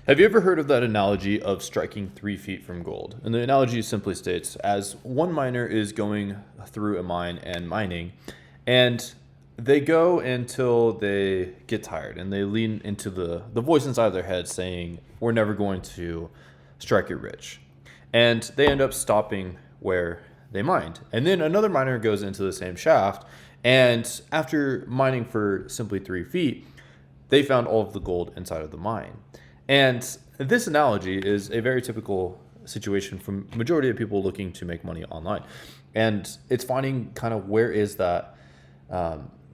Have you ever heard of that analogy of striking 3 feet from gold? And the analogy simply states, as one miner is going through a mine and mining, and they go until they get tired and they lean into the voice inside of their head saying, we're never going to strike it rich. And they end up stopping where they mined. And then another miner goes into the same shaft, and after mining for simply 3 feet, they found all of the gold inside of the mine. And this analogy is a very typical situation for majority of people looking to make money online. And it's finding kind of where is that,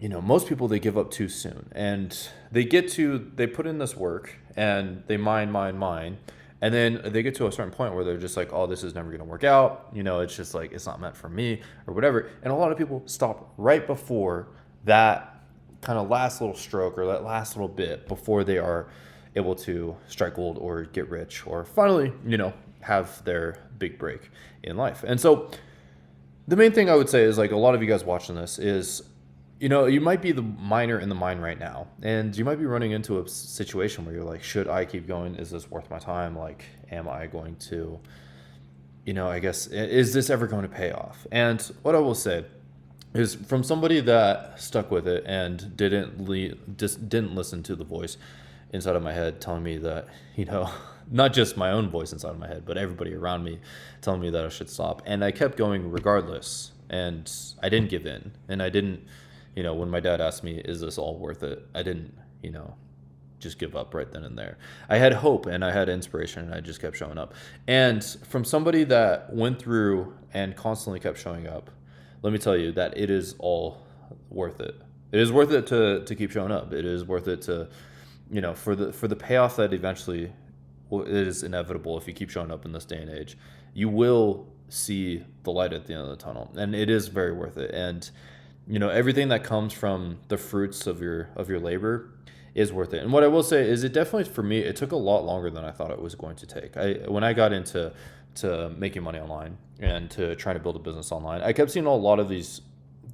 most people, they give up too soon, and they put in this work and they mine. And then they get to a certain point where they're just like, oh, this is never going to work out. It's just like, it's not meant for me or whatever. And a lot of people stop right before that kind of last little stroke or that last little bit before they are able to strike gold or get rich or finally, have their big break in life. And so the main thing I would say is, like, a lot of you guys watching this is, you might be the miner in the mine right now, and you might be running into a situation where you're like, should I keep going? Is this worth my time? Like, am I going to, I guess, is this ever going to pay off? And what I will say is, from somebody that stuck with it and didn't listen to the voice inside of my head telling me that, not just my own voice inside of my head, but everybody around me telling me that I should stop. And I kept going regardless, and I didn't give in, and I didn't, when my dad asked me, is this all worth it? I didn't, just give up right then and there. I had hope and I had inspiration, and I just kept showing up. And from somebody that went through and constantly kept showing up, let me tell you that it is all worth it. It is worth it to keep showing up. It is worth it to, for the payoff that eventually, well, it is inevitable if you keep showing up in this day and age. You will see the light at the end of the tunnel, and it is very worth it. And everything that comes from the fruits of your labor is worth it. And what I will say is, it definitely, for me, it took a lot longer than I thought it was going to take. When I got into making money online and to trying to build a business online, I kept seeing a lot of these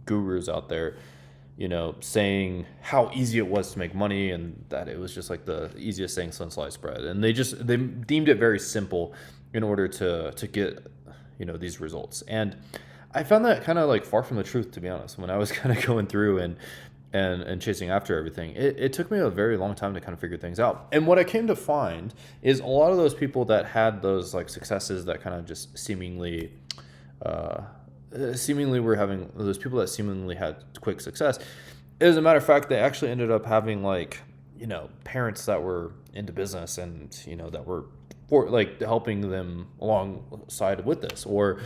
gurus out there, saying how easy it was to make money and that it was just like the easiest thing since sliced bread. And they deemed it very simple in order to get, these results. And I found that kind of like far from the truth, to be honest. When I was kind of going through and chasing after everything, it took me a very long time to kind of figure things out. And what I came to find is, a lot of those people that had those like successes that kind of just seemingly were having, those people that seemingly had quick success, as a matter of fact, they actually ended up having, like, parents that were into business and, that were for, like, helping them alongside with this, or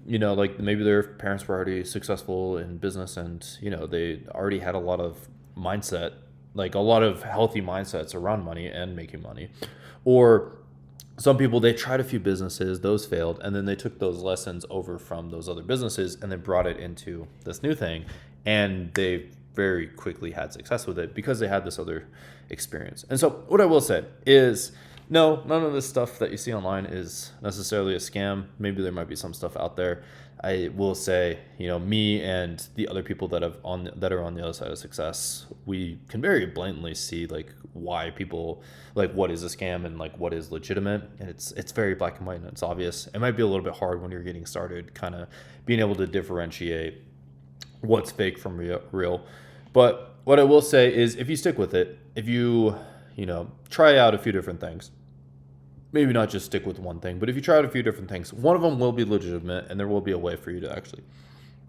like maybe their parents were already successful in business and, they already had a lot of mindset, like a lot of healthy mindsets around money and making money. Or some people, they tried a few businesses, those failed, and then they took those lessons over from those other businesses and then brought it into this new thing, and they very quickly had success with it because they had this other experience. And so what I will say is, no, none of this stuff that you see online is necessarily a scam. Maybe there might be some stuff out there. I will say, me and the other people that are on the other side of success, we can very blatantly see, like, why people, like, what is a scam and like what is legitimate. And it's very black and white, and it's obvious. It might be a little bit hard when you're getting started, kind of being able to differentiate what's fake from real. But what I will say is, if you stick with it, if you try out a few different things, maybe not just stick with one thing, but if you try out a few different things, one of them will be legitimate, and there will be a way for you to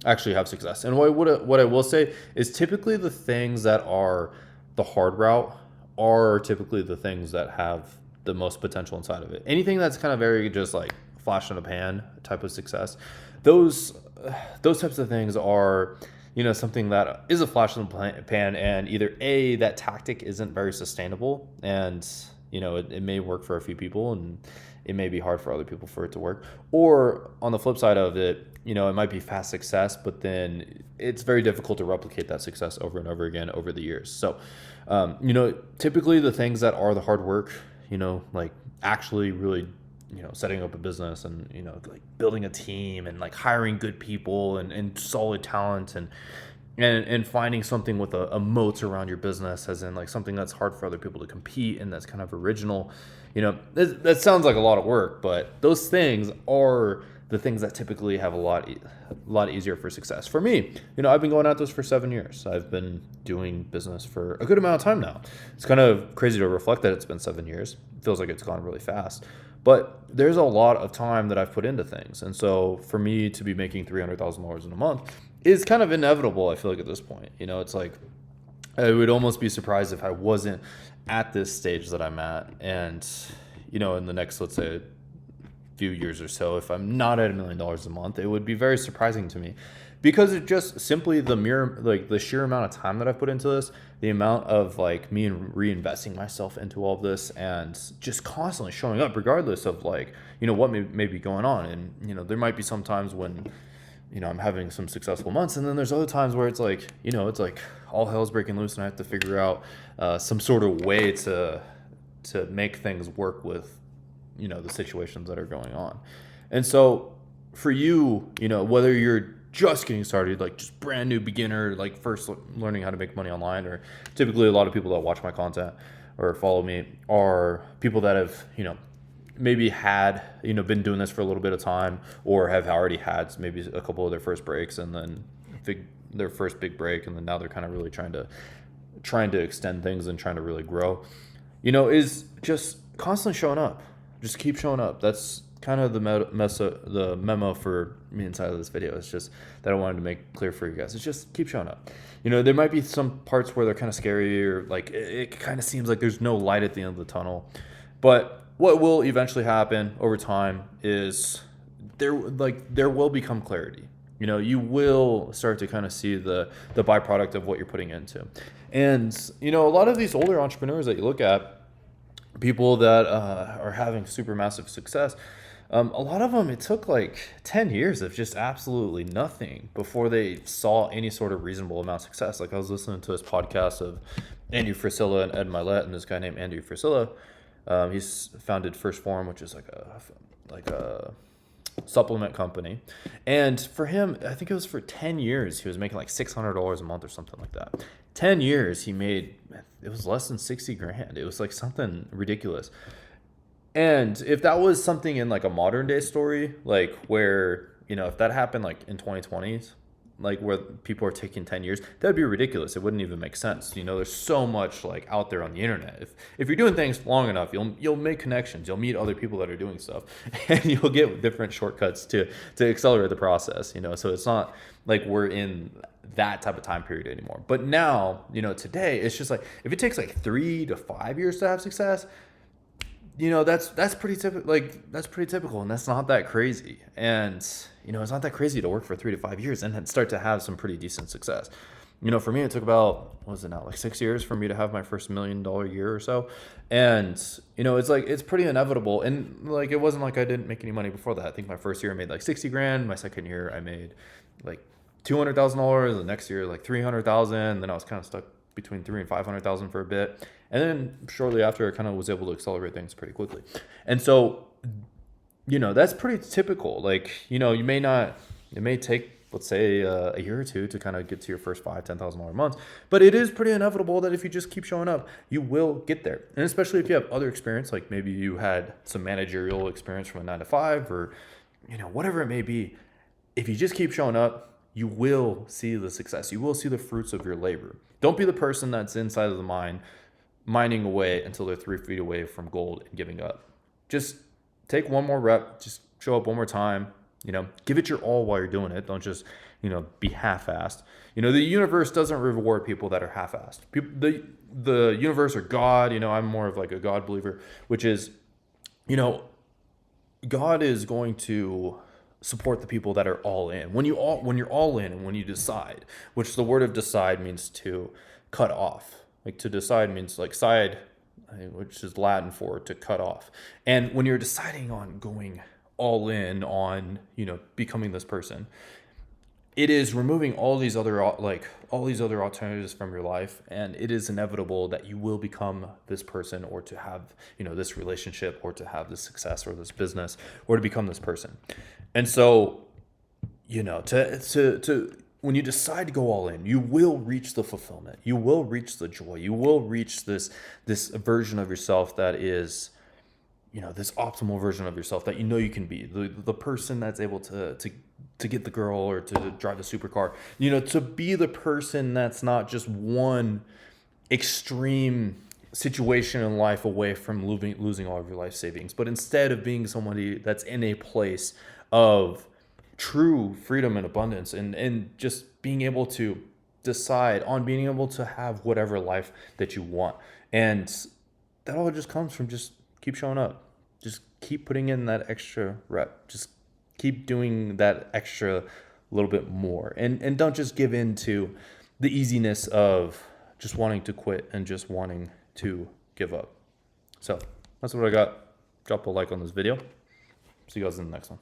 actually have success. And what I will say is, typically the things that are the hard route are typically the things that have the most potential inside of it. Anything that's kind of very just like flash in a pan type of success, those types of things are, something that is a flash in the pan, and either A, that tactic isn't very sustainable, and it may work for a few people and it may be hard for other people for it to work. Or on the flip side of it, it might be fast success, but then it's very difficult to replicate that success over and over again over the years. So, typically the things that are the hard work, like actually really, setting up a business and, like building a team and like hiring good people and solid talent and and finding something with a moat around your business, as in like something that's hard for other people to compete and that's kind of original. That sounds like a lot of work, but those things are the things that typically have a lot easier for success. For me, I've been going at this for 7 years. I've been doing business for a good amount of time now. It's kind of crazy to reflect that it's been 7 years. It feels like it's gone really fast. But there's a lot of time that I've put into things. And so for me to be making $300,000 in a month is kind of inevitable, I feel like, at this point. It's like I would almost be surprised if I wasn't at this stage that I'm at. And, in the next, let's say, few years or so, if I'm not at $1 million a month, it would be very surprising to me, because it just simply the sheer amount of time that I've put into this, the amount of like me reinvesting myself into all of this, and just constantly showing up regardless of like, what may be going on. And, there might be some times when, I'm having some successful months, and then there's other times where it's like, it's like all hell's breaking loose and I have to figure out some sort of way to make things work with, the situations that are going on. And so for you, whether you're just getting started, like just brand new beginner, like first learning how to make money online, or typically a lot of people that watch my content or follow me are people that have, maybe had, been doing this for a little bit of time, or have already had maybe a couple of their first breaks, and then their first big break, and then now they're kind of really trying to extend things and trying to really grow, is just constantly showing up. Just keep showing up. That's kind of the memo for me inside of this video. It's just that I wanted to make clear for you guys. It's just keep showing up. There might be some parts where they're kind of scary, or like it kind of seems like there's no light at the end of the tunnel. But what will eventually happen over time is there will become clarity. You will start to kind of see the byproduct of what you're putting into. And, a lot of these older entrepreneurs that you look at, people that are having super massive success, a lot of them, it took like 10 years of just absolutely nothing before they saw any sort of reasonable amount of success. Like I was listening to this podcast of Andy Frisella and Ed Milet, and this guy named Andy Frisella, he's founded First Form, which is like a supplement company. And for him, I think it was for 10 years, he was making like $600 a month or something like that. 10 years, it was less than 60 grand. It was like something ridiculous. And if that was something in like a modern day story, like where, if that happened like in 2020s, like where people are taking 10 years, that'd be ridiculous. It wouldn't even make sense. There's so much like out there on the internet. If you're doing things long enough, you'll make connections. You'll meet other people that are doing stuff, and you'll get different shortcuts to accelerate the process. So it's not like we're in that type of time period anymore. But now, today, it's just like if it takes like 3 to 5 years to have success, that's pretty typical. Like that's pretty typical, and that's not that crazy. And it's not that crazy to work for 3 to 5 years and then start to have some pretty decent success. For me, it took about, what is it now, like 6 years for me to have my first $1 million year or so. And it's like it's pretty inevitable. And like it wasn't like I didn't make any money before that. I think my first year I made like 60 grand. My second year I made like $200,000. The next year like 300,000. Then I was kind of stuck between 300,000 and 500,000 for a bit. And then shortly after, I kind of was able to accelerate things pretty quickly. And so, that's pretty typical. Like, it may take, let's say, a year or two to kind of get to your first $5,000-$10,000 months. But it is pretty inevitable that if you just keep showing up, you will get there. And especially if you have other experience, like maybe you had some managerial experience from a 9 to 5 or, whatever it may be. If you just keep showing up, you will see the success. You will see the fruits of your labor. Don't be the person that's inside of the mine, mining away until they're 3 feet away from gold and giving up. Just take one more rep, just show up one more time, give it your all while you're doing it. Don't just, be half-assed. The universe doesn't reward people that are half-assed. The universe or God, I'm more of like a God believer, which is, God is going to support the people that are all in. When you're all in and when you decide, which the word of decide means to cut off. Like to decide means like side, which is Latin for to cut off. And when you're deciding on going all in on, becoming this person, it is removing all these other alternatives from your life, and it is inevitable that you will become this person, or to have, this relationship, or to have this success or this business, or to become this person. And so, to when you decide to go all in, you will reach the fulfillment. You will reach the joy. You will reach this version of yourself that is, this optimal version of yourself that you can be. The person that's able to get the girl or to drive the supercar. To be the person that's not just one extreme situation in life away from losing all of your life savings, but instead of being somebody that's in a place of true freedom and abundance, and just being able to decide on being able to have whatever life that you want. And that all just comes from just keep showing up, just keep putting in that extra rep, just keep doing that extra little bit more, and don't just give in to the easiness of just wanting to quit and just wanting to give up. So that's what I got. Drop a like on this video. See you guys in the next one.